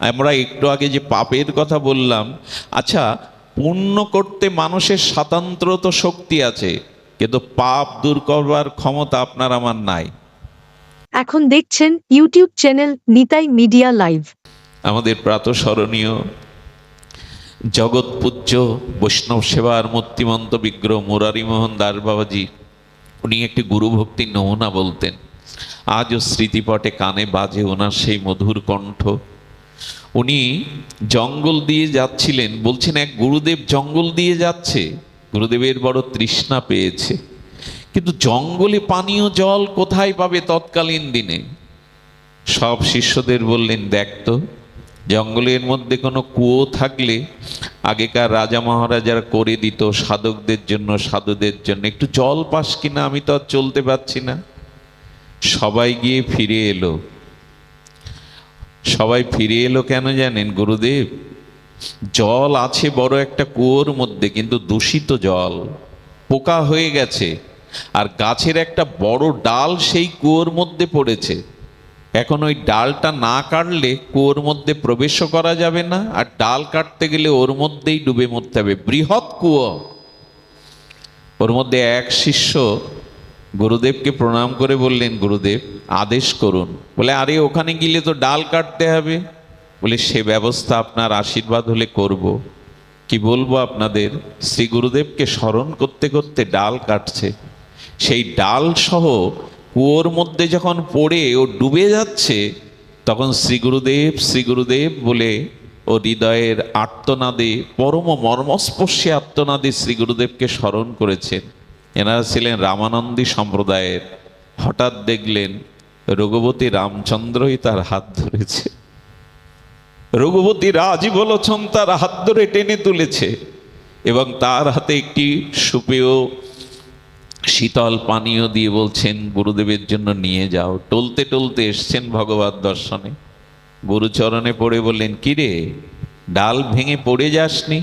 আমরা একটু আগে যে পাপের কথা বললাম, আচ্ছা, পুণ্য করতে মানুষের স্বতন্ত্র শক্তি আছে, কিন্তু পাপ দূর করবার ক্ষমতা আপনার আমার নাই। এখন দেখছেন YouTube channel Nitai media live. আমাদের প্রাতঃস্মরণীয় জগৎ পূজ্য বৈষ্ণব সেবার মূর্তিমন্ত বিগ্রহ মুরারিমোহন দাস বাবাজি, উনি একটি গুরুভক্তির নমুনা বলতেন। আজও স্মৃতিপটে কানে বাজে ওনার সেই মধুর কণ্ঠ। উনি জঙ্গল দিয়ে যাচ্ছিলেন, বলছেন এক গুরুদেব জঙ্গল দিয়ে যাচ্ছে, গুরুদেবের বড় তৃষ্ণা পেয়েছে, কিন্তু জঙ্গলে পানীয় জল কোথায় পাবে তৎকালীন দিনে? সব শিষ্যদের বললেন, দেখ তো, জঙ্গলের মধ্যে কোনো কুয়ো থাকলে আগেকার রাজা মহারাজারা করে দিত সাধকদের জন্য, সাধুদের জন্য, একটু জল পাস কিনা, আমি তো আর চলতে পারছি না। সবাই গিয়ে ফিরে এলো। সবাই ফিরে এলো কেন জানেন? গুরুদেব, জল আছে বড় একটা কুয়োর মধ্যে, কিন্তু দূষিত জল, পোকা হয়ে গেছে, আর গাছের একটা বড় ডাল সেই কুয়োর মধ্যে পড়েছে। এখন ওই ডালটা না কাটলে কুয়োর মধ্যে প্রবেশও করা যাবে না, আর ডাল কাটতে গেলে ওর মধ্যেই ডুবে মরতে হবে। বৃহৎ কুয়ো। ওর মধ্যে এক শিষ্য গুরুদেবকে প্রণাম করে বললেন, গুরুদেব আদেশ করুন। বলে, আরে ওখানে গেলে তো ডাল কাটতে হবে। বলে, সে ব্যবস্থা আপনার আশীর্বাদ হলে করব। কি বলবো আপনাদের, শ্রী গুরুদেবকে স্মরণ করতে করতে ডাল কাটছে। সেই ডাল সহ কুয়োর মধ্যে যখন পড়ে ও ডুবে যাচ্ছে, তখন শ্রী গুরুদেব বলে ও হৃদয়ের আর্তনাদে, পরম মর্মস্পর্শী আর্তনাদে শ্রী গুরুদেবকে স্মরণ করেছেন। এনারা ছিলেন রামানন্দী সম্প্রদায়ের। হঠাৎ দেখলেন রঘুপতি রামচন্দ্রই তার হাত ধরেছে। রঘুপতি রাজি বলছেন, তার হাত ধরে টেনে তুলেছে এবং তার হাতে একটি সুপেয় শীতল পানীয় দিয়ে বলছেন, গুরুদেবের জন্য নিয়ে যাও। টলতে টলতে এসছেন ভগবত দর্শনে। গুরুচরণে পড়ে বললেন, কিরে, ডাল ভেঙে পড়ে যাসনি?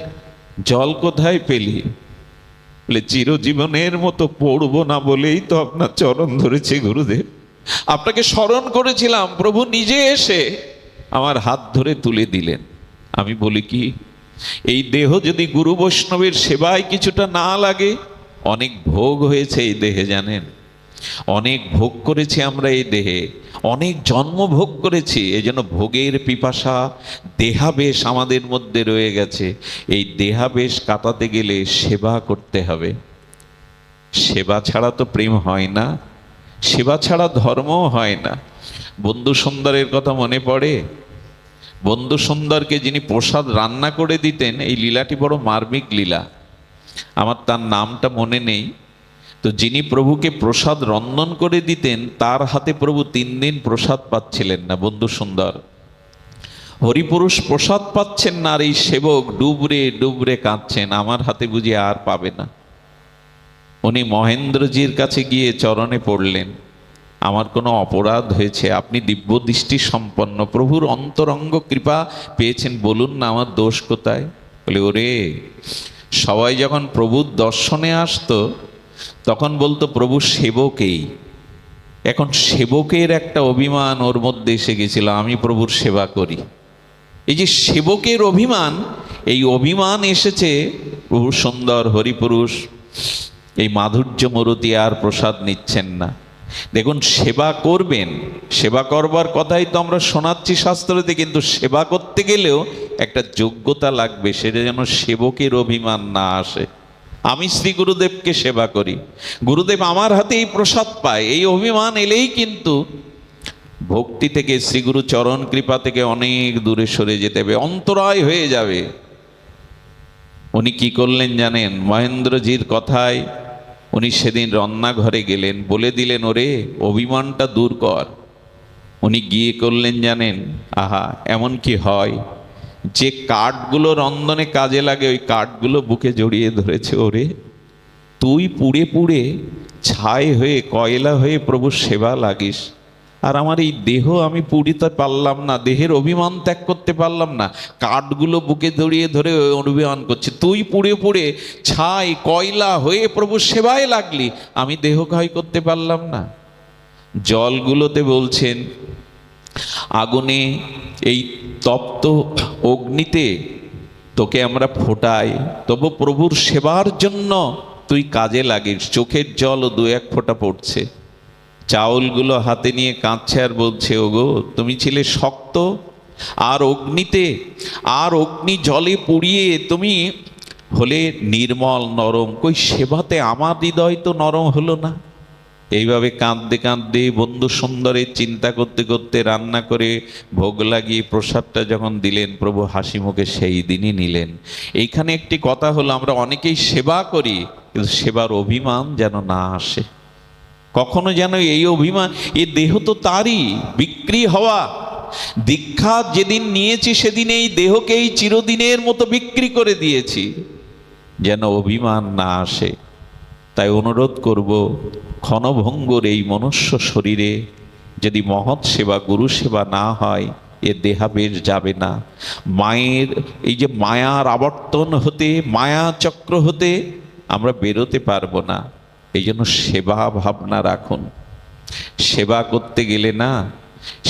জল কোথায় পেলি? বলে, চিরজীবনের মতো পড়বো না বলেই তো আপনার চরণ ধরেছে গুরুদেব। আপনাকে স্মরণ করেছিলাম, প্রভু নিজে এসে আমার হাত ধরে তুলে দিলেন। আমি বলি কি, এই দেহ যদি গুরু বৈষ্ণবের সেবায় কিছুটা না লাগে, অনেক ভোগ হয়েছে এই দেহে, জানেন, অনেক ভোগ করেছি আমরা এই দেহে, অনেক জন্ম ভোগ করেছি। এই জন্য ভোগের পিপাসা, দেহাবেশ আমাদের মধ্যে রয়ে গেছে। এই দেহাবেশ কাটাতে গেলে সেবা করতে হবে। সেবা ছাড়া তো প্রেম হয় না, সেবা ছাড়া ধর্মও হয় না। বন্ধু সুন্দরের কথা মনে পড়ে? বন্ধু সুন্দরকে যিনি প্রসাদ রান্না করে দিতেন, এই লীলাটি বড় মার্মিক লীলা, আমার তার নামটা মনে নেই। তো যিনি প্রভুকে প্রসাদ রন্ধন করে দিতেন, তার হাতে প্রভু 3 দিন প্রসাদ পাচ্ছিলেন না। বন্ধু সুন্দর হরিপুরুষ প্রসাদ পাচ্ছেন না, আর এই সেবক ডুবরে ডুবরে কাঁদছেন, আমার হাতে বুঝি আর পাবে না। উনি মহেন্দ্রজির কাছে গিয়ে চরণে পড়লেন, আমার কোনো অপরাধ হয়েছে, আপনি দিব্য দৃষ্টি সম্পন্ন, প্রভুর অন্তরঙ্গ কৃপা পেয়েছেন, বলুন না আমার দোষ কোথায়? বলে, ওরে, সবাই যখন প্রভুর দর্শনে আসতো তখন বলতো প্রভু সেবকেই। এখন সেবকের একটা অভিমান ওর মধ্যে এসে গেছিল, আমি প্রভুর সেবা করি। এই যে সেবকের অভিমান, এই অভিমান এসেছে। প্রভু সুন্দর হরিপুরুষ এই মাধুর্য মরুতি আর প্রসাদ নিচ্ছেন না। দেখুন, সেবা করবেন, সেবা করবার কথাই তো আমরা শোনাচ্ছি শাস্ত্রতে, কিন্তু সেবা করতে গেলেও একটা যোগ্যতা লাগবে, সেটা যেন সেবকের অভিমান না আসে। আমি শ্রী গুরুদেবকে সেবা করি, গুরুদেব আমার হাতেই প্রসাদ পায়, এই অভিমান এলেই কিন্তু ভক্তি থেকে, শ্রীগুরু চরণ কৃপা থেকে অনেক দূরে সরে যেতে হবে, অন্তরায় হয়ে যাবে। উনি কি করলেন জানেন? মহেন্দ্রজির কথায় উনি সেদিন রান্নাঘরে গেলেন, বলে দিলেন, ওরে অভিমানটা দূর কর। উনি গিয়ে করলেন জানেন, আহা, এমন কি হয়, যে কাঠগুলো রন্ধনে কাজে লাগে ওই কাঠগুলো বুকে জড়িয়ে ধরেছে। ওরে, তুই পুড়ে পুড়ে ছাই হয়ে, কয়লা হয়ে প্রভুর সেবা লাগিস, আর আমার এই দেহ আমি পুড়িতে পারলাম না, দেহের অভিমান ত্যাগ করতে পারলাম না, কাঠগুলো বুকে জড়িয়ে ধরে অভিমান করছে। তুই পুড়ে পুড়ে ছাই কয়লা হয়ে প্রভুর সেবায় লাগলি, আমি দেহ ক্ষয় করতে পারলাম না। জলগুলোতে বলছেন, আগুনে, এই তপ্ত অগ্নিতে তোকে আমরা ফোটাই, তবু প্রভুর সেবার জন্য তুই কাজে লাগিস। চোখের জল দু এক ফোঁটা পড়ছে। চাউলগুলো হাতে নিয়ে কাঁদছে আর বলছে, ওগো তুমি ছিলে শক্ত, আর অগ্নিতে, আর অগ্নি জলে পুড়িয়ে তুমি হলে নির্মল নরম, কই সেবাতে আমার হৃদয় তো নরম হলো না। এইভাবে কাঁদতে কাঁদতে বন্ধু সুন্দরের চিন্তা করতে করতে রান্না করে ভোগ লাগিয়ে প্রসাদটা যখন দিলেন, প্রভু হাসি মুখে সেই দিনই নিলেন। এইখানে একটি কথা হলো, আমরা অনেকেই সেবা করি, কিন্তু সেবার অভিমান যেন না আসে। কখনো যেন এই অভিমান, এ দেহ তো তারই, বিক্রি হওয়া। দীক্ষা যেদিন নিয়েছি সেদিন এই দেহকেই চিরদিনের মতো বিক্রি করে দিয়েছি, যেন অভিমান না আসে। তাই অনুরোধ করব, ক্ষণভঙ্গুর এই মনুষ্য শরীরে যদি মহৎ সেবা, গুরু সেবা না হয়, এ দেহাবেশ যাবে না। মায়ের এই যে মায়ার আবর্তন হতে, মায়া চক্র হতে আমরা বেরোতে পারবো না। এই জন্য সেবা ভাবনা রাখুন। সেবা করতে গেলে না,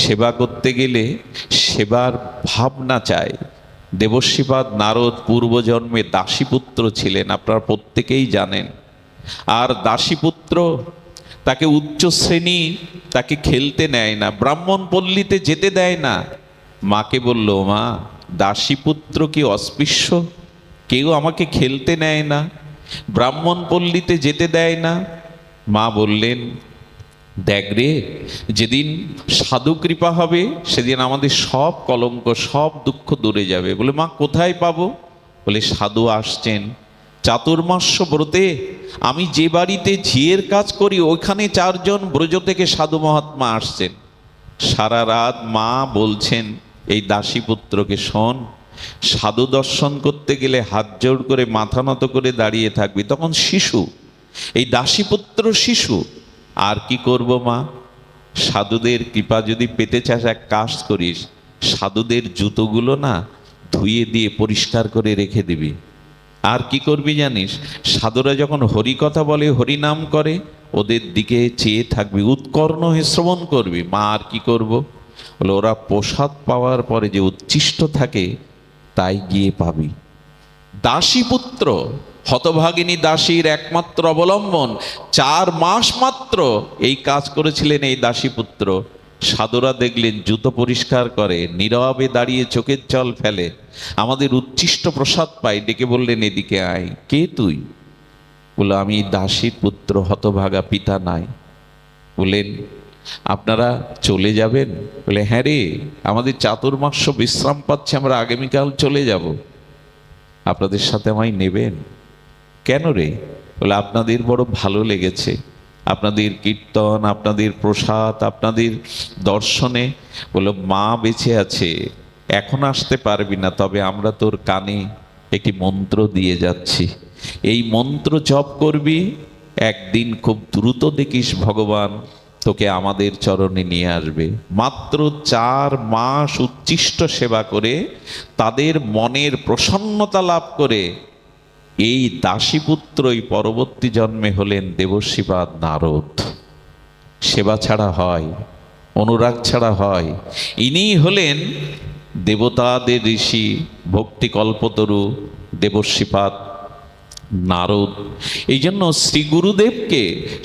সেবা করতে গেলে সেবার ভাবনা চাই। দেবশ্রীপাদ নারদ পূর্বজন্মে দাসীপুত্র ছিলেন, আপনারা প্রত্যেকেই জানেন। আর দাসীপুত্র, তাকে উচ্চ শ্রেণী তাকে খেলতে নেয় না, ব্রাহ্মণ পল্লীতে যেতে দেয় না। মাকে বলল, মা দাসীপুত্র কি অস্পৃশ্য? কেউ আমাকে খেলতে নেয় না, ব্রাহ্মণ পল্লীতে যেতে দেয় না। মা বললেন, দেখ রে, যেদিন সাধু কৃপা হবে সেদিন আমাদের সব কলঙ্ক, সব দুঃখ দূরে যাবে। বলে, মা কোথায় পাবো? বলে, সাধু আসছেন চাতুর্মাস্য ব্রতে। আমি যে বাড়িতে ঝিয়ের কাজ করি ওইখানে 4 জন ব্রজ থেকে সাধু মহাত্মা আসছেন। সারা রাত মা বলছেন এই দাসীপুত্রকে, শোন, সাধু দর্শন করতে গেলে হাত জোড় করে মাথা নত করে দাঁড়িয়ে থাকবি। তখন শিশু, এই দাসীপুত্র শিশু। আর কি করব মা? সাধুদের কৃপা যদি পেতে চাস এক কাজ করিস, সাধুদের জুতোগুলো না ধুয়ে দিয়ে পরিষ্কার করে রেখে দিবি। আর কি করবি জানিস? সাধুরা যখন হরি কথা বলে, হরি নাম করে, ওদের দিকে চেয়ে থাকবি, উৎকর্ণ হয়ে শ্রবণ করবি। মা আর কি করব? বলে, ওরা প্রসাদ পাওয়ার পরে যে উচ্ছিষ্ট থাকে তাই গিয়ে পাবি। দাসীপুত্র, হতভাগিনী দাসীর একমাত্র অবলম্বন, 4 মাস মাত্র এই কাজ করেছিলেন এই দাসীপুত্র। সাধুরা দেখলেন জুতো পরিষ্কার করে, নীরবে দাঁড়িয়ে চোখের জল ফেলে, আমাদের উচ্ছিষ্ট প্রসাদ পাই। ডেকে বললেন, এদিকে আয়। কে তুই? বলে, আমি দাসীর পুত্র, হতভাগা, পিতা নাই। বলেন, আপনারা চলে যাবেন? বলে, হ্যাঁ রে, আমাদের চাতুর্মাস্য বিশ্রাম পাচ্ছে, আমরা আগামীকাল চলে যাব। আপনাদের সাথে আমায় নেবেন? কেন রে? বলে, আপনাদের বড় ভালো লেগেছে, আপনাদের কীর্তন, আপনাদের প্রসাদ, আপনাদের দর্শনে। বলে, মা বেঁচে আছে, এখন আসতে পারবি না, তবে আমরা তোর কানে একটি মন্ত্র দিয়ে যাচ্ছি। এই মন্ত্র জপ করবি, একদিন খুব দ্রুত দেখিস ভগবান তোকে আমাদের চরণে নিয়ে আসবে। মাত্র 4 মাস উচ্ছিষ্ট সেবা করে তাদের মনের প্রসন্নতা লাভ করে এই দাসীপুত্রই পরবর্তী জন্মে হলেন দেবশ্রীপাদ নারদ। সেবা ছাড়া হয়, অনুরাগ ছাড়া হয়। ইনি হলেন দেবতাদের ঋষি, ভক্তি কল্পতরু দেবশ্রীপাদ নারদ। এই জন্য শ্রী গুরুদেবকে,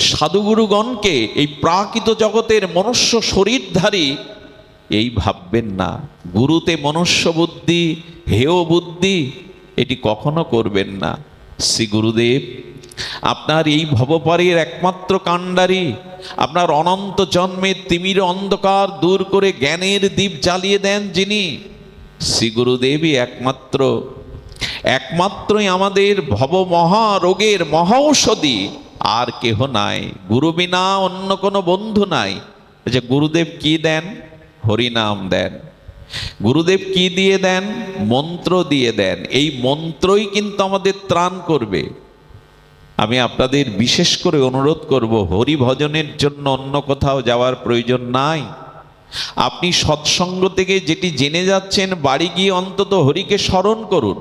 সাধুগুরুগণকে এই প্রাকৃত জগতের মনুষ্য শরীরধারী এই ভাববেন না। গুরুতে মনুষ্য বুদ্ধি, হেয় বুদ্ধি, এটি কখনো করবেন না। শ্রী গুরুদেব আপনার এই ভবপারের একমাত্র কাণ্ডারি, আপনার অনন্ত জন্মের তিমির অন্ধকার দূর করে জ্ঞানের দীপ জ্বালিয়ে দেন যিনি, শ্রী গুরুদেবই একমাত্রই আমাদের ভব মহা রোগের মহা ঔষধি, আর কেহ নাই। গুরু বিনা অন্য কোনো বন্ধু নাই। যে গুরুদেব কি দেন? হরিনাম দেন। গুরুদেব কি দিয়ে দেন? মন্ত্র দিয়ে দেন। এই মন্ত্রই কিন্তু আমাদের ত্রাণ করবে। আমি আপনাদের বিশেষ করে অনুরোধ করব, হরি ভজনের জন্য অন্য কোথাও যাওয়ার প্রয়োজন নাই। আপনি সৎসঙ্গ থেকে যেটি জেনে যাচ্ছেন, বাড়ি গিয়ে অন্তত হরিকে স্মরণ করুন।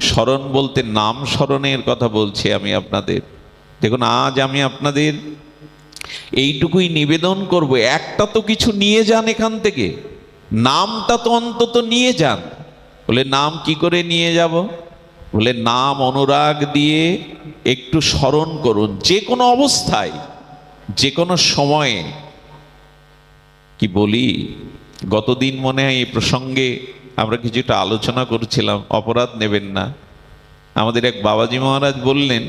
স্মরণ বলতে নাম স্মরণের কথা বলছি আমি আপনাদের। দেখুন, আজ আমি আপনাদের এইটুকুই নিবেদন করব, একটা তো কিছু নিয়ে যান এখান থেকে, নামটা তো অন্তত নিয়ে যান। বলে নাম কি করে নিয়ে যাব? বলে নাম অনুরাগ দিয়ে একটু স্মরণ করুন, যে কোনো অবস্থায়, যে কোনো সময়ে। কি বলি, গতদিন মনে হয় এই প্রসঙ্গে আমরা কিছুটা আলোচনা করছিলাম, অপরাধ নেবেন না। আমাদের এক বাবাজি মহারাজ বললেন,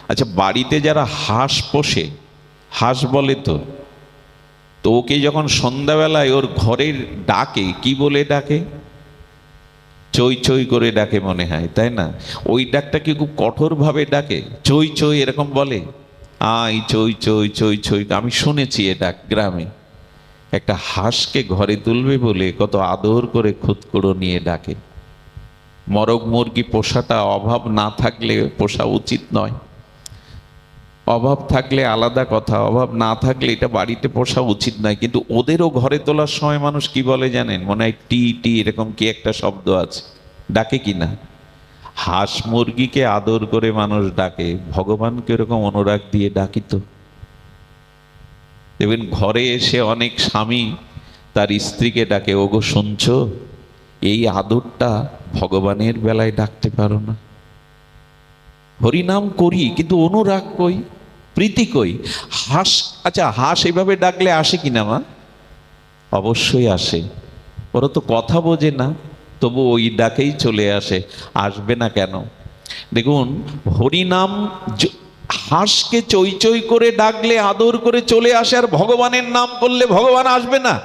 আচ্ছা বাড়িতে যারা হাঁস পোষে, হাঁস বলে তো, তো ওকে যখন সন্ধ্যাবেলায় ওর ঘরের ডাকে, কি বলে ডাকে? চই চই করে ডাকে মনে হয়, তাই না? ওই ডাকটা কি খুব কঠোরভাবে ডাকে? চই চই এরকম বলে, আই চই চই চই চই। আমি শুনেছি এ ডাক গ্রামে। একটা হাঁসকে ঘরে তুলবে বলে কত আদর করে খুদকুড়ো নিয়ে ডাকে। মরগ মুরগি পোষাটা অভাব না থাকলে পোষা উচিত নয়। অভাব থাকলে আলাদা কথা, অভাব না থাকলে এটা বাড়িতে পোষা উচিত নয়। কিন্তু ওদেরও ঘরে তোলার সময় মানুষ কি বলে জানেন? মনে হয় টি টি এরকম কি একটা শব্দ আছে, ডাকে কিনা? হাঁস মুরগিকে আদর করে মানুষ ডাকে, ভগবানকে এরকম অনুরাগ দিয়ে ডাকি তো। দেখবেন ঘরে এসে অনেক স্বামী তার স্ত্রীকে ডাকে, ওগো শুনছো? এই আদরটা ভগবানের বেলায় ডাকতে পারো না। হরিনাম করি কিন্তু অনুরাগ কই, প্রীতি কই? হাঁস, আচ্ছা হাঁস এইভাবে ডাকলে আসে কিনা মা? অবশ্যই আসে। ওরা তো কথা বোঝে না, তবু ওই ডাকেই চলে আসে। আসবে না কেন? দেখুন হরিনাম, হাঁসকে চই চই করে ডাকলে আদর করে চলে আসে, আর ভগবানের নাম করলে ভগবান আসবে না?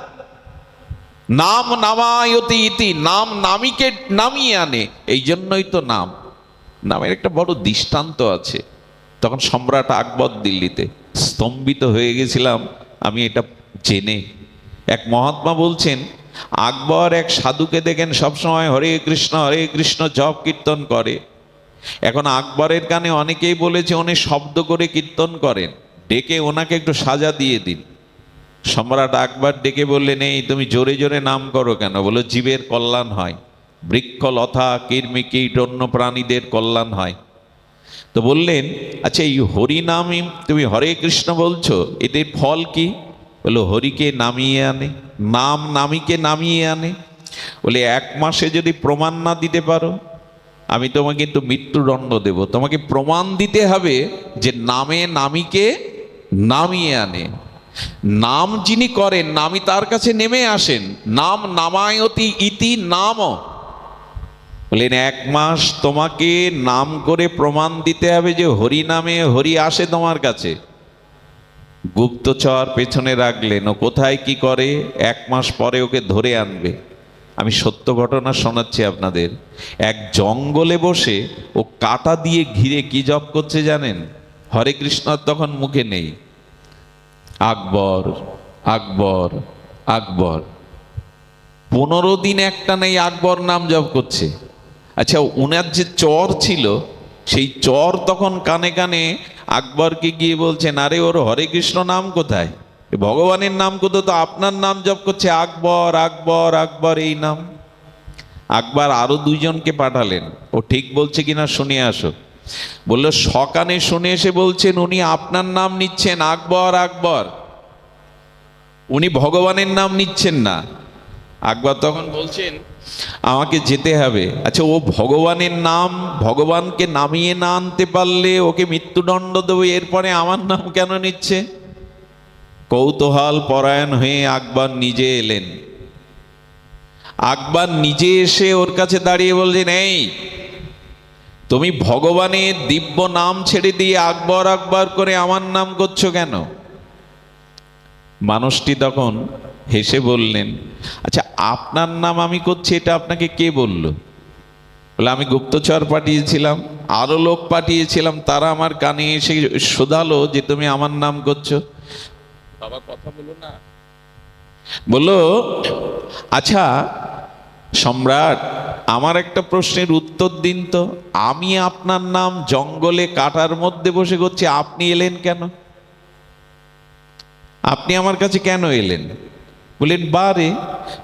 নাম নামায়তি ইতি, নাম নামিকে নামিয়ে আনে, এই জন্যই তো নাম। নামের একটা বড় দৃষ্টান্ত আছে। তখন সম্রাট আকবর দিল্লিতে, স্তম্ভিত হয়ে গেছিলাম আমি এটা জেনে। এক মহাত্মা বলছেন, আকবর এক সাধুকে দেখেন সবসময় হরে কৃষ্ণ জপ কীর্তন করে। এখন আকবরের কানে অনেকেই বলেছে উনি শব্দ করে কীর্তন করেন, ডেকে ওনাকে একটু সাজা দিয়ে দিন। সম্রাট আকবর ডেকে বললেন, এই তুমি জোরে জোরে নাম করো কেন? বলো জীবের কল্যাণ হয়, বৃক্ষ লতা কীর্মি কীট অন্য প্রাণীদের কল্যাণ হয়। তো বললেন, আচ্ছা এই হরি নামই তুমি হরে কৃষ্ণ বলছো, এদের ফল কি? বলো হরিকে নামিয়ে আনে, নাম নামিকে নামিয়ে আনে। বলে 1 মাসে যদি প্রমাণ না দিতে পারো, আমি তোমাকে কিন্তু মৃত্যুদণ্ড দেব। তোমাকে প্রমাণ দিতে হবে যে নামে নামিকে নামিয়ে আনে। নাম যিনি করেন, নামি তার কাছে নেমে আসেন। নাম নামায়তি ইতি নাম। বলেন 1 মাস তোমাকে নাম করে প্রমাণ দিতে হবে যে হরি নামে হরি আসে তোমার কাছে। গুপ্তচর পেছনে রাখলেন, ও কোথায় কি করে, 1 মাস পরে ওকে ধরে আনবে। আমি সত্য ঘটনা শোনাচ্ছি আপনাদের। এক জঙ্গলে বসে ও কাঁটা দিয়ে ঘিরে কি জপ করছে জানেন? হরে কৃষ্ণ তখন মুখে নেই। আকবর আকবর আকবর, 15 দিন একটা নেই আকবর নাম জপ করছে। আচ্ছা উনার যে চর ছিল, সেই চর তখন কানে কানে আকবরকে গিয়ে বলছেন, আরে ওর হরে কৃষ্ণ নাম কোথায়, ভগবানের নাম কোথায়, তো আপনার নাম জপ করছে আকবর আকবর আকবর এই নাম। আকবর আরো 2 জনকে পাঠালেন, ও ঠিক বলছে কিনা শুনে আসো। বললো সকানে শুনে এসে বলছেন উনি আপনার নাম নিচ্ছেন আকবর আকবর, উনি ভগবানের নাম নিচ্ছেন না। আকবর তখন বলছেন আমাকে যেতে হবে। আচ্ছা ও ভগবানের নাম, ভগবানকে নামিয়ে না আনতে পারলে ওকে মৃত্যুদণ্ড দেবো, এরপরে আমার নাম কেন নিচ্ছে? কৌতূহল পরায়ণ হয়ে আকবর নিজে এলেন। আকবর নিজে এসে ওর কাছে দাঁড়িয়ে বলছেন, এই তুমি ভগবানের দিব্য নাম ছেড়ে দিয়ে আকবর আকবর করে আমার নাম করছো কেন? মানুষটি তখন হেসে বললেন, আচ্ছা আপনার নাম আমি করছি এটা আপনাকে কে বলল? বলে আমি গুপ্তচর পাঠিয়েছিলাম, আরো লোক পাঠিয়েছিলাম, তারা আমার কানে এসে শোধালো যে তুমি আমার নাম করছো। বাবা কথা বলো না। বললো আচ্ছা সম্রাট, আমার একটা প্রশ্নের উত্তর দিন তো, আমি আপনার নাম জঙ্গলে কাটার মধ্যে বসে করছি, আপনি এলেন কেন? আপনি আমার কাছে কেন এলেন? বললেন, বারে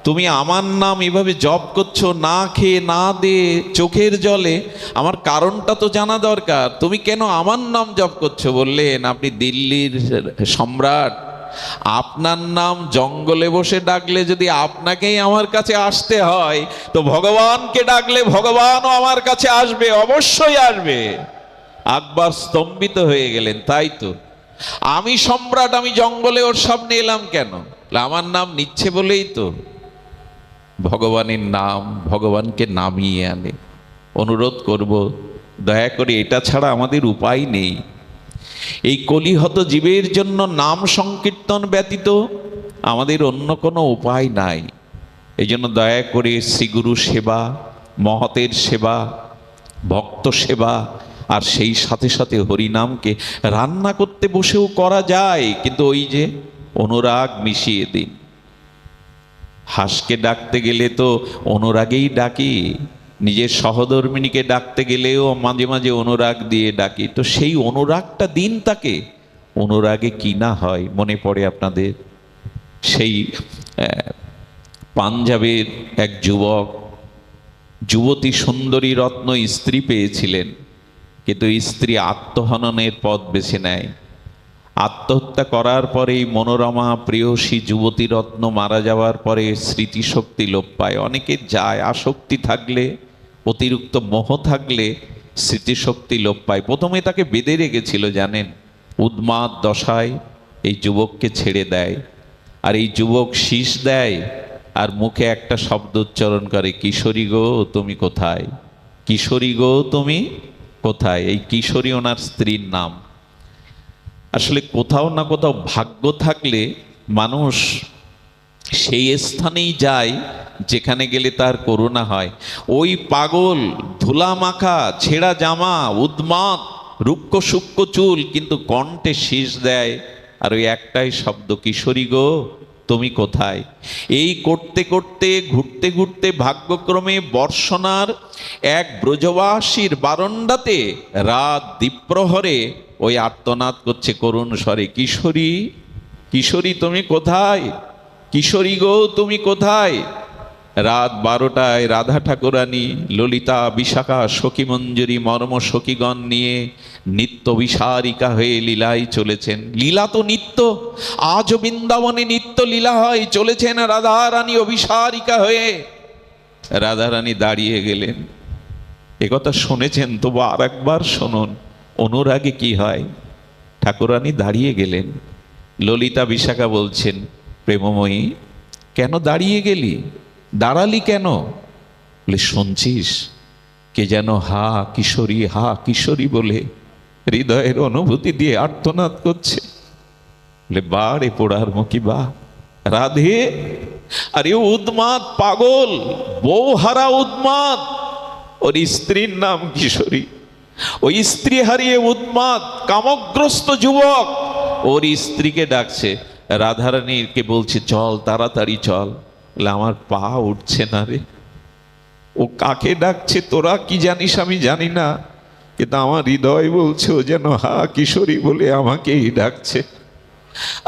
তুমি আমার নাম এভাবে জপ করছো, না খেয়ে না দে চোখের জলে, আমার কারণটা তো জানা দরকার, তুমি কেন আমার নাম জপ করছো? বললেন, আপনি দিল্লির সম্রাট, আপনার নাম জঙ্গলে বসে ডাকলে যদি আপনাকেই আমার কাছে আসতে হয়, তো ভগবানকে ডাকলে ভগবানও আমার কাছে আসবে, অবশ্যই আসবে। আকবর স্তম্ভিত হয়ে গেলেন, তাই তো, আমি সম্রাট, আমি জঙ্গলে ওর সামনে এলাম কেন? আমার নাম নিচ্ছে বলেই তো। ভগবানের নাম ভগবানকে নামিয়ে আনে। অনুরোধ করব, দয়া করে এটা ছাড়া আমাদের উপায় নেই। এই কলিহত জীবের জন্য নাম সংকীর্তন ব্যতীত আমাদের অন্য কোনো উপায় নাই। এই জন্য দয়া করে শ্রীগুরু সেবা, মহতের সেবা, ভক্ত সেবা, আর সেই সাথে সাথে হরিনামকে রান্না করতে বসেও করা যায়, কিন্তু ওই যে অনুরাগ মিশিয়ে দিন। হাঁসকে ডাকতে গেলে তো অনুরাগেই ডাকি, নিজের সহধর্মিণীকে ডাকতে গেলেও মাঝে মাঝে অনুরাগ দিয়ে ডাকি, তো সেই অনুরাগটা দিন তাকে। অনুরাগে কি না হয় মনে পড়ে আপনাদের? সেই পাঞ্জাবের এক যুবক যুবতী সুন্দরী রত্ন স্ত্রী পেয়েছিলেন, কিন্তু স্ত্রী আত্মহননের পথ বেছে নেয়। আত্মহত্যা করার পরেই মনোরমা প্রেয়সী যুবতী রত্ন মারা যাওয়ার পরে স্মৃতিশক্তি লোপ পায়। অনেকে যায়, আসক্তি থাকলে, অতিরিক্ত মোহ থাকলে স্মৃতিশক্তি লোপ পায়। প্রথমে তাকে বেঁধে রেখেছিল জানেন, উন্মাদ দশায় এই যুবককে ছেড়ে দেয়, আর এই যুবক শীষ দেয় আর মুখে একটা শব্দ উচ্চারণ করে, কিশোরী গো তুমি কোথায়, কিশোরী গো তুমি কোথায়। এই কিশোরী ওনার স্ত্রীর নাম। আসলে কোথাও না কোথাও ভাগ্য থাকলে মানুষ সেই স্থানেই যায় যেখানে গেলে তার করুণা হয়। ওই পাগল, ধুলা মাখা, ছেঁড়া জামা, উন্মাদ, রুক্ষ সূক্ষ্ম চুল, কিন্তু কণ্ঠে শীষ দেয় আর ওই একটাই শব্দ, কিশোরী গো তুমি কোথায়। এই করতে করতে ঘুরতে ঘুরতে ভাগ্যক্রমে বর্ষণার এক ব্রজবাসীর বারান্দাতে রাত দ্বীপ্রহরে ওই আর্তনাদ করছে করুণ স্বরে, কিশোরী, কিশোরী তুমি কোথায়, কিশোরী গো তুমি কোথায়। রাত 12টায় রাধা ঠাকুরানী, ললিতা, বিশাখা, সখী মঞ্জুরি, মর্ম সখীগণ নিয়ে নিত্য বিসারিকা হয়ে লীলায় চলেছেন। লীলা তো নিত্য, আজও বৃন্দাবনে নিত্য লীলা হয়, চলেছেন রাধারানী অভিসারিকা হয়ে। রাধারানী দাঁড়িয়ে গেলেন। একথা শুনেছেন, তবু আর একবার শুনুন, অনুরাগে কি হয়। ঠাকুরানী দাঁড়িয়ে গেলেন। ললিতা বিশাখা বলছেন, প্রেমময়ী কেন দাঁড়িয়ে গেলি, দাঁড়ালি কেন? বলে, শুনছিস কে যেন হা কিশোরী, হা কিশোরী বলে হৃদয়ের অনুভূতি দিয়ে আর্তনাদ করছে। বলে, বাড়ে পোড়ার মুখী বা রাধে, আরে উন্মাদ পাগল, বউ হারা উন্মাদ, ওর স্ত্রীর নাম কিশোরী। ওই স্ত্রী হারিয়ে উন্মাদ কামগ্রস্ত যুবক ওর স্ত্রীকে ডাকছে। রাধারানীকে বলছে, চল তাড়াতাড়ি চল। বলে, আমার পা উঠছে না রে। ও কাকে ডাকছে তোরা কি জানিস আমি জানি না, কিন্তু আমার হৃদয় বলছে ও যেন হা কিশোরী বলে আমাকেই ডাকছে।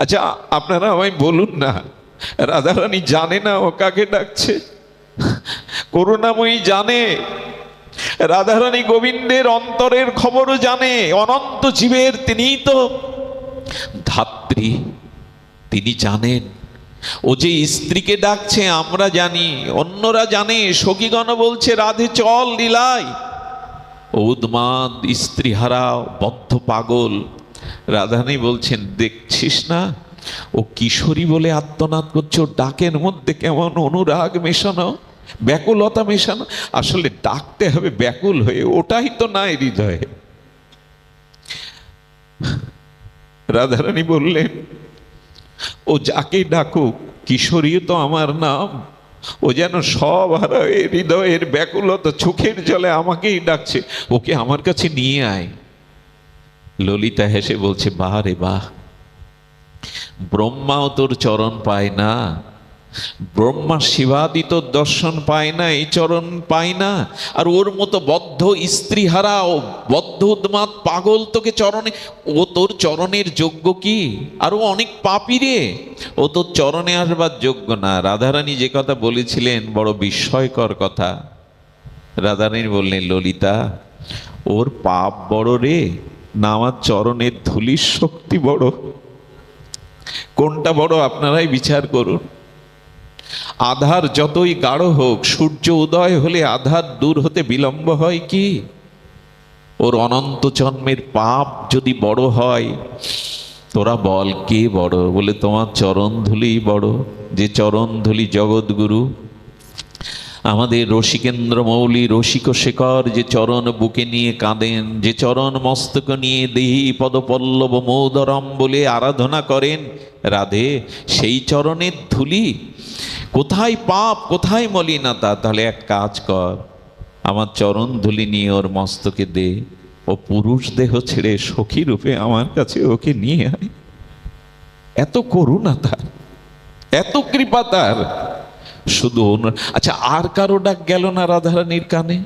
আচ্ছা আপনারা আমায় বলুন না, রাধারানী জানে না ও কাকে ডাকছে? করুণাময়ী জানে। রাধারানী গোবিন্দের অন্তরের খবরও জানে। অনন্ত জীবের তিনিই তো ধাত্রী, তিনি জানেন। ও যে স্ত্রীকে ডাকছে আমরা জানি, অন্যরা জানে। সখীগণ বলছে, রাধে চল লীলায়। উন্মাদ স্ত্রীহারা বদ্ধ পাগল। রাধারানী বলছেন, দেখছিস না ও কিশোরী বলে আত্মনাদ করছে, ও ডাকের মধ্যে কেমন অনুরাগ মেশানো, ব্যাকুলতা মেশানো। আসলে ডাকতে হবে ব্যাকুল হয়ে, ওটাই তো নাই হৃদয়ে। রাধারানী বললেন, ও যাকে ডাকুক, কিশোরী তো আমার নাম, ও যেন সব হারায় হৃদয়ের ব্যাকুলতা চোখের জলে আমাকেই ডাকছে, ওকে আমার কাছে নিয়ে আয়। ললিতা হেসে বলছে, বাহ রে বাহ, ব্রহ্মাও তোর চরণ পায় না, ব্রহ্মা শিবাদিত দর্শন পায় না, এই চরণ পায় না। আর ওর মতো বদ্ধ স্ত্রীহারা ও বদ্ধ উন্মাদ পাগল তোকে চরণে, ও তোর চরণের যোগ্য কি? আর ও অনেক পাপী রে, ও তোর চরণে আসবার যোগ্য না। রাধারানী যে কথা বলেছিলেন বড় বিস্ময়কর কথা। রাধারানী বললেন, ললিতা, ওর পাপ বড় রে না আমার চরণের ধুলির শক্তি বড়? কোনটা বড় আপনারাই বিচার করুন। আধার যতই গাঢ় হোক, সূর্য উদয় হলে আধার দূর হতে বিলম্ব হয় কি? ওর অনন্ত জন্মের পাপ যদি বড় হয়, তোরা বল কে বড়? বলে তোমার চরণ ধুলি বড়। যে চরণ ধুলি জগৎগুরু আমাদের রসিকেন্দ্র মৌলি রসিক শেখর যে চরণ বুকে নিয়ে কাঁদেন, যে চরণ মস্তক নিয়ে দেহি পদপল্লব মৌদরম বলে আরাধনা করেন রাধে, সেই চরণের ধুলি। কোথায় পাপ, কোথায় মলিনতা? তাহলে এক কাজ কর, আমার চরণ ধুলি নিয়ে ওর মস্তকে দে, ও পুরুষ দেহ ছেড়ে সখী রূপে আমার কাছে ওকে নিয়ে আয়। এত করুণা তার, এত কৃপা তার। শুধু আচ্ছা, আর কারো ডাক গেল না রাধারানীর কানে?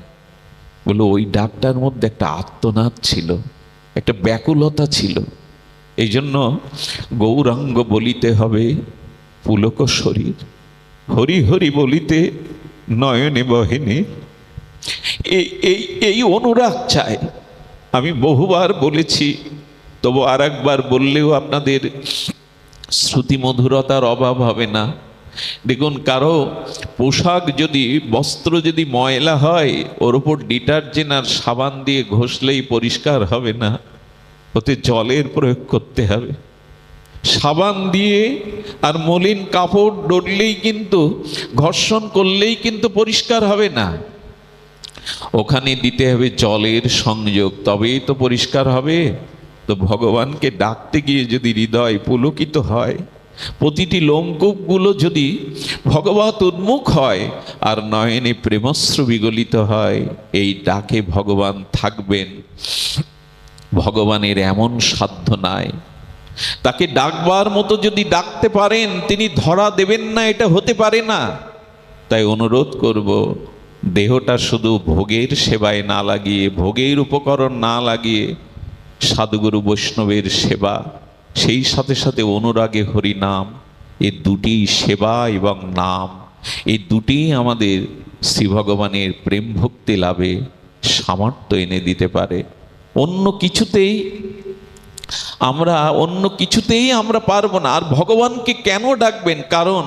বলো, ওই ডাকটার মধ্যে একটা আত্মনাদ ছিল, একটা ব্যাকুলতা ছিল। এই জন্য গৌরাঙ্গ বলিতে হবে পুলক শরীর, হরি হরি বলিতে নয়নে বহেনে। এই এই এই অনুরাগ চাই। আমি বহুবার বলেছি, তবু আর একবার বললেও আপনাদের শ্রুতি মধুরতার অভাব হবে না। দেখুন, কারো পোশাক যদি, বস্ত্র যদি ময়লা হয়, ওর উপর ডিটারজেন্ট আর সাবান দিয়ে ঘষলেই পরিষ্কার হবে না, ওতে জলের প্রয়োগ করতে হবে। সাবান দিয়ে আর মলিন কাপড় ডললেই কিন্তু, ঘর্ষণ করলেই কিন্তু পরিষ্কার হবে না, ওখানে দিতে হবে জলের সংযোগ, তবেই তো পরিষ্কার হবে। তো ভগবানকে ডাকতে গিয়ে যদি হৃদয় পুলকিত হয়, প্রতিটি লোমকূপগুলো যদি ভগবত উন্মুখ হয় আর নয়নে প্রেমশ্রু বিগলিত হয়, এই ডাকে ভগবান থাকবেন। ভগবানের এমন সাধ্য নাই, তাকে ডাকবার মতো যদি ডাকতে পারেন তিনি ধরা দেবেন না, এটা হতে পারে না। তাই অনুরোধ করব, দেহটা শুধু ভোগের সেবায় না লাগিয়ে, ভোগের উপকরণ না লাগিয়ে সাধুগুরু বৈষ্ণবের সেবা, সেই সাথে সাথে অনুরাগে হরি নাম, এই দুটি সেবা এবং নাম, এই দুটি আমাদের শ্রী ভগবানের প্রেম ভক্তি লাভে সামর্থ্য এনে দিতে পারে। অন্য কিছুতেই আমরা পারবো না। আর ভগবানকে কেন ডাকবেন? কারণ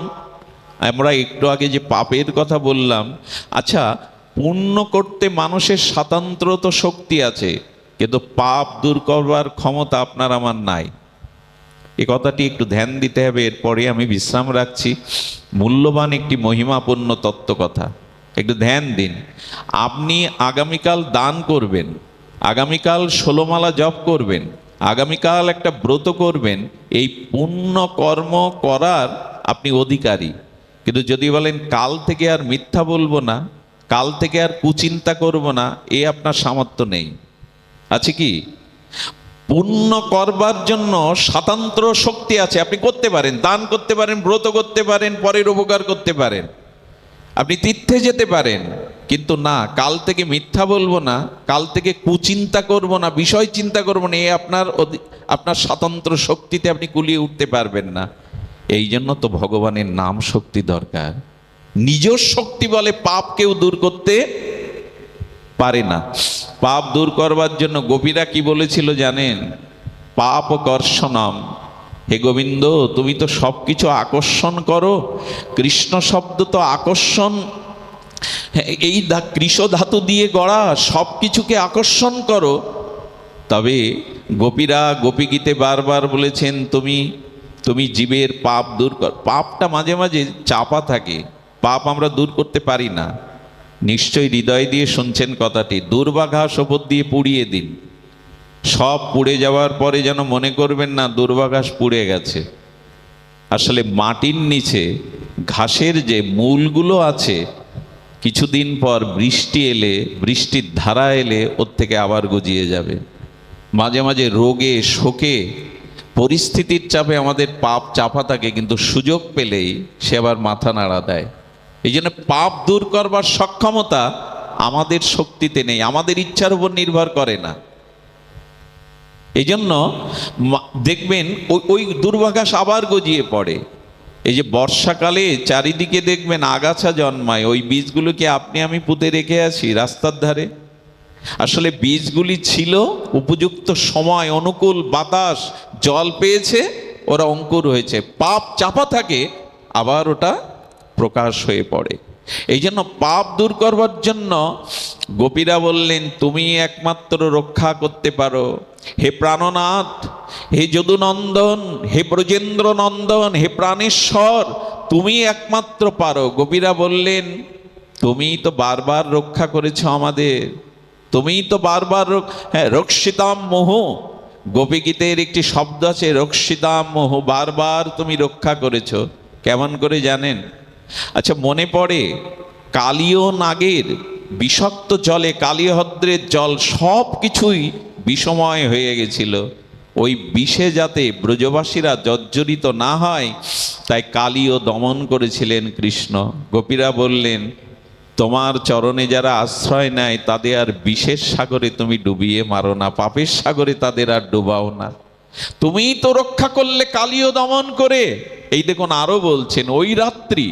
আমরা একটু আগে যে পাপের কথা বললাম, আচ্ছা, পুণ্য করতে মানুষের স্বাতন্ত্র্য শক্তি আছে, কিন্তু পাপ দূর করবার ক্ষমতা আপনার আমার নাই। এ কথাটি একটু ধ্যান দিতে হবে। এরপরে আমি বিশ্রাম রাখছি। মূল্যবান একটি মহিমাপূর্ণ তত্ত্ব কথা, একটু ধ্যান দিন। আপনি আগামীকাল দান করবেন, আগামীকাল 16 মালা জপ করবেন, আগামীকাল একটা ব্রত করবেন, এই পুণ্য কর্ম করার আপনি অধিকারী। কিন্তু যদি বলেন কাল থেকে আর মিথ্যা বলবো না, কাল থেকে আর কুচিন্তা করব না, এ আপনার সামর্থ্য নেই। আছে কি? পুণ্য করবার জন্য স্বাতন্ত্র শক্তি আছে, আপনি করতে পারেন, দান করতে পারেন, ব্রত করতে পারেন, পরের উপকার করতে পারেন, আপনি তীর্থে যেতে পারেন। কিন্তু না, কাল থেকে মিথ্যা বলবো না, কাল থেকে কুচিন্তা করব না, বিষয় চিন্তা করবো না, এ আপনার স্বাতন্ত্র শক্তিতে আপনি কুলিয়ে উঠতে পারবেন না। এই জন্য তো ভগবানের নাম শক্তি দরকার। নিজের শক্তি বলে পাপ কেউ দূর করতে পারে না। পাপ দূর করবার জন্য গোপীরা কি বলেছিল জানেন? পাপ কর্ষণম। হে গোবিন্দ, তুমি তো সব কিছু আকর্ষণ করো, কৃষ্ণ শব্দ তো আকর্ষণ, এই কৃষ ধাতু দিয়ে গড়া, সব কিছুকে আকর্ষণ করো। তবে গোপীরা গোপীগীতে বারবার বলেছেন, তুমি জীবের পাপ দূর কর। পাপটা মাঝে মাঝে চাপা থাকে, পাপ আমরা দূর করতে পারি না। নিশ্চয়ই হৃদয় দিয়ে শুনছেন কথাটি। দুর্বাঘাস ওপর দিয়ে পুড়িয়ে দিন, সব পুড়ে যাওয়ার পরে যেন মনে করবেন না দুর্বাঘাস পুড়ে গেছে। আসলে মাটির নিচে ঘাসের যে মূলগুলো আছে, কিছুদিন পর বৃষ্টি এলে, বৃষ্টির ধারা এলে ওর থেকে আবার গজিয়ে যাবে। মাঝে মাঝে রোগে শোকে পরিস্থিতির চাপে আমাদের পাপ চাপা থাকে, কিন্তু সুযোগ পেলেই সে আবার মাথা নাড়া দেয়। এই জন্য পাপ দূর করবার সক্ষমতা আমাদের শক্তিতে নেই, আমাদের ইচ্ছার উপর নির্ভর করে না। এই জন্য দেখবেন ওই দুর্বাঘাস আবার গজিয়ে পড়ে। এই যে বর্ষাকালে চারিদিকে দেখবেন আগাছা জন্মায়, ওই বীজগুলোকে আপনি আমি পুঁতে রেখে আছি রাস্তার ধারে। আসলে বীজগুলি ছিল উপযুক্ত সময়, অনুকূল বাতাস, জল পেয়েছে, ওরা অঙ্কুর হয়েছে। পাপ চাপা থাকে, আবার ওটা প্রকাশ হয়ে পড়ে। এই জন্য পাপ দূর করবার জন্য গোপীরা বললেন, তুমি একমাত্র রক্ষা করতে পারো। হে প্রাণনাথ, হে যদুনন্দন, হে ব্রজেন্দ্র নন্দন, হে প্রাণেশ্বর, তুমি একমাত্র পারো। গোপীরা বললেন, তুমিই তো বারবার রক্ষা করেছো আমাদের, তুমিই তো বারবার রক্ষিতাম মোহ। গোপীগীতের একটি শব্দ আছে, রক্ষিতাম মোহ, বারবার তুমি রক্ষা করেছো। কেমন করে জানেন? আচ্ছা, মনে পড়ে কালীয় নাগের বিষাক্ত জলে, কালীহদ্রের জল সব কিছুই বিষময় হয়ে গেছিল। ওই বিষে যাতে ব্রজবাসীরা জর্জরিত না হয়, তাই কালীয় দমন করেছিলেন কৃষ্ণ। গোপীরা বললেন, তোমার চরণে যারা আশ্রয় নেয় তাদের আর বিষের সাগরে তুমি ডুবিয়ে মারো না, পাপের সাগরে তাদের আর ডুবাও না। তুমিই তো রক্ষা করলে কালীয় দমন করে। এই দেখুন, আরো বলছেন, ওই রাত্রি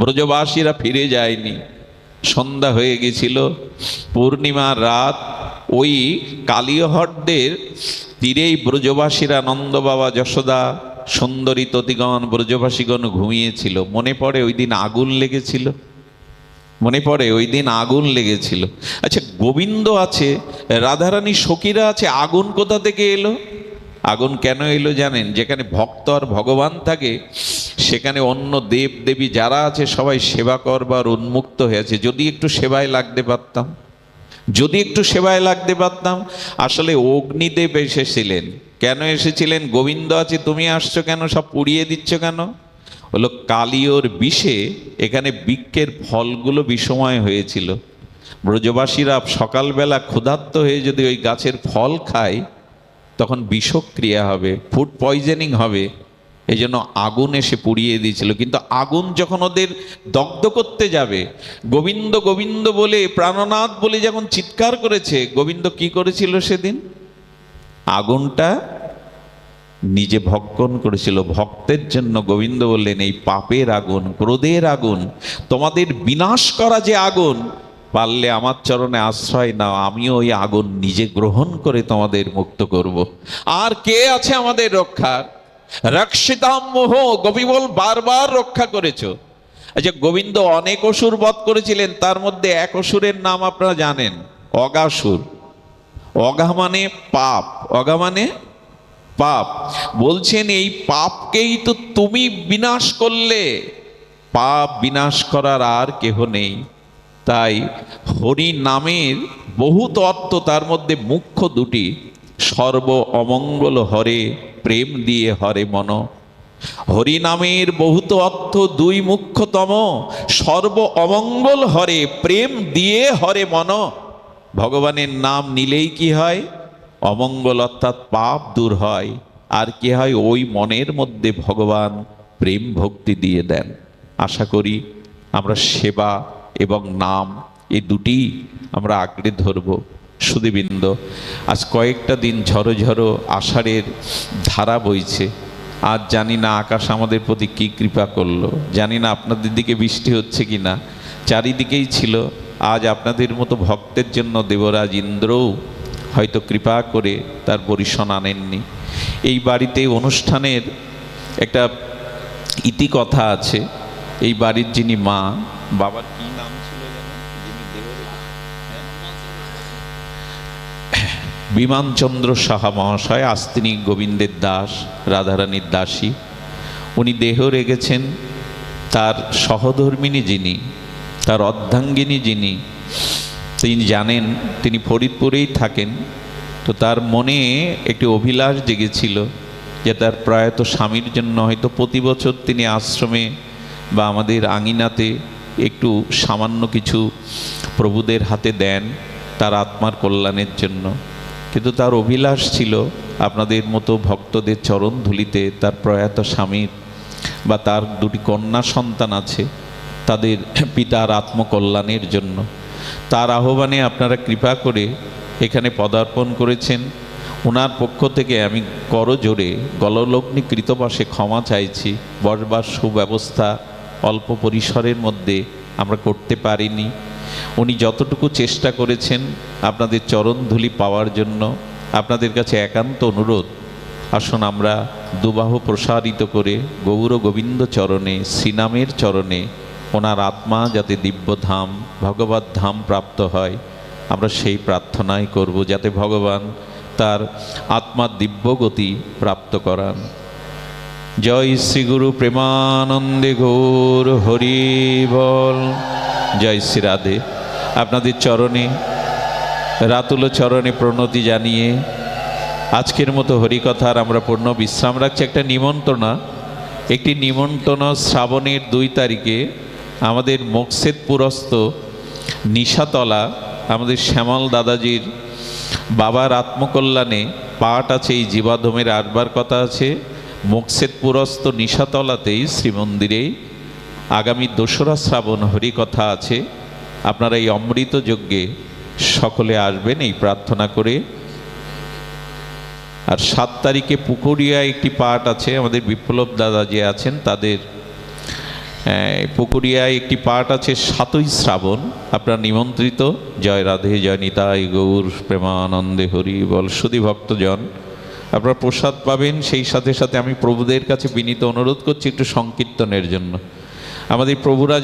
ব্রজবাসীরা ফিরে যায়নি, সন্ধ্যা হয়ে গেছিল, পূর্ণিমার রাত। ওই কালীহদ্রের তীরেই ব্রজবাসীরা, নন্দ বাবা, যশোদা, সুন্দরী ততিগণ, ব্রজবাসীগণ ঘুমিয়েছিল। মনে পড়ে ওই দিন আগুন লেগেছিল, মনে পড়ে ওই দিন আগুন লেগেছিল। আচ্ছা, গোবিন্দ আছে, রাধারানী সখীরা আছে, আগুন কোথা থেকে এলো? আগুন কেন এলো জানেন? যেখানে ভক্ত আর ভগবান থাকে, সেখানে অন্য দেব দেবী যারা আছে সবাই সেবা করবার উন্মুক্ত হয়েছে। যদি একটু সেবায় লাগতে পারতাম, যদি একটু সেবায় লাগতে পারতাম। আসলে অগ্নিদেব এসেছিলেন। কেন এসেছিলেন? গোবিন্দ আছে, তুমি আসছো কেন, সব পুড়িয়ে দিচ্ছ কেন? হলো কালীয়র বিষে এখানে বৃক্ষের ফলগুলো বিষময় হয়েছিল। ব্রজবাসীরা সকালবেলা ক্ষুধার্ত হয়ে যদি ওই গাছের ফল খায়, তখন বিষক্রিয়া হবে, ফুড পয়জনিং হবে। এই জন্য আগুন এসে পুড়িয়ে দিয়েছিল। কিন্তু আগুন যখন ওদের দগ্ধ করতে যাবে, গোবিন্দ গোবিন্দ বলে, প্রাণনাথ বলে যখন চিৎকার করেছে, গোবিন্দ কি করেছিল সেদিন? আগুনটা নিজে ভক্ষণ করেছিল। ভক্তের জন্য গোবিন্দ বললেন, এই পাপের আগুন, ক্রোধের আগুন, তোমাদের বিনাশ করা যে আগুন, পারলে আমার চরণে আশ্রয় নাও, আমিও ওই আগুন নিজে গ্রহণ করে তোমাদের মুক্ত করব। আর কে আছে আমাদের রক্ষার? রক্ষিতাম মোহ, গোপী বল, বারবার রক্ষা করেছো। আচ্ছা, গোবিন্দ অনেক অসুর বধ করেছিলেন, তার মধ্যে এক অসুরের নাম আপনারা জানেন, অগাসুর। অগা মানে পাপ, অগা মানে পাপ। বলছেন, এই পাপকেই তো তুমি বিনাশ করলে, পাপ বিনাশ করার আর কেহ নেই। তাই হরি নামের বহুত অর্থ, তার মধ্যে মুখ্য দুটি, সর্ব অমঙ্গল হরে, প্রেম দিয়ে হরে মন। হরি নামের বহুত অর্থ দুই মুখ্যতম, সর্ব অমঙ্গল হরে, প্রেম দিয়ে হরে মন। ভগবানের নাম নিলেই কি হয়? অমঙ্গল অর্থাৎ পাপ দূর হয়। আর কি হয়? ওই মনের মধ্যে ভগবান প্রেম ভক্তি দিয়ে দেন। আশা করি আমরা সেবা এবং নাম, এই দুটি আমরা আঁকড়ে ধরব। সুধীবৃন্দ, আজ কয়েকটা দিন ঝড়ো ঝড়ো আষাঢ়ের ধারা বইছে। আজ জানি না আকাশ আমাদের প্রতি কি কৃপা করলো, জানি না আপনাদের দিকে বৃষ্টি হচ্ছে কি না। চারিদিকেই ছিল। আজ আপনাদের মতো ভক্তের জন্য দেবরাজ ইন্দ্রও হয়তো কৃপা করে তার বরিশন আনেননি। এই বাড়িতে অনুষ্ঠানের একটা ইতিকথা আছে। এই বাড়ির যিনি মা, বাবার কি নাম ছিল যেন, যিনি বিমানচন্দ্র সাহা মহাশয়, আজ তিনি গোবিন্দের দাস, রাধারানীর দাসী। উনি দেহ রেখেছেন তার সহধর্মিনী যিনি, তার অর্ধাঙ্গিনী যিনি, তিনি জানেন তিনি ফরিদপুরেই থাকেন। তো তার মনে একটি অভিলাষ জেগেছিল যে তার প্রয়াত স্বামীর জন্য হয়তো প্রতি বছর তিনি আশ্রমে বা আমাদের আঙিনাতে একটু সামান্য কিছু প্রভুদের হাতে দেন তার আত্মার কল্যাণের জন্য। কিন্তু তার অভিলাষ ছিল আপনাদের মতো ভক্তদের চরণ ধুলিতে তার প্রয়াত স্বামীর বা তার দুটি কন্যা সন্তান আছে, তাদের পিতার আত্মকল্যাণের জন্য তার আহ্বানে আপনারা কৃপা করে এখানে পদার্পণ করেছেন। ওনার পক্ষ থেকে আমি করজোড়ে গললগ্নি কৃতবাসে ক্ষমা চাইছি। বসবার সুব্যবস্থা অল্প পরিসরের মধ্যে আমরা করতে পারিনি। উনি যতটুকু চেষ্টা করেছেন আপনাদের চরণধুলি পাওয়ার জন্য, আপনাদের কাছে একান্ত অনুরোধ, আসুন আমরা দুবাহু প্রসারিত করে গৌর গোবিন্দ চরণে, শ্রীনামের চরণে ওনার আত্মা যাতে দিব্যধাম ভগবত ধাম প্রাপ্ত হয়, আমরা সেই প্রার্থনাই করব, যাতে ভগবান তার আত্মার দিব্য গতি প্রাপ্ত করান। জয় শ্রী গুরু প্রেমানন্দে গৌর হরি বল। জয় শ্রী রাধে। আপনাদের চরণে রাতুল চরণে প্রণতি জানিয়ে আজকের মতো হরিকথার আমরা পূর্ণ বিশ্রাম রাখছি। একটি নিমন্ত্রণ শ্রাবণের 2 তারিখে আমাদের মোকশেদপুরস্থ নিশাতলা আমাদের শ্যামল দাদাজির বাবার আত্মকল্যাণে পাঠ আছে। এই জীবাধমের আসবার কথা আছে মোকশেদপুরস্থ নিশাতলাতেই শ্রীমন্দিরে আগামী 2রা শ্রাবণ হরিকথা আছে। আপনারা এই অমৃত যজ্ঞে সকলে আসবেন এই প্রার্থনা করে। আর 7 তারিখে পুকুরিয়া একটি পাঠ আছে, আমাদের বিপ্লব দাদা যে আছেন তাদের পুকুরিয়ায় একটি পাঠ আছে 7ই শ্রাবণ। আপনারা নিমন্ত্রিত। জয় রাধে, জয় নিতাই গৌর প্রেমানন্দে হরি বল। সুধী ভক্তজন, আপনারা প্রসাদ পাবেন। সেই সাথে সাথে আমি প্রভুদের কাছে বিনীত অনুরোধ করছি একটু সংকীর্তনের জন্য। আমাদের প্রভুরা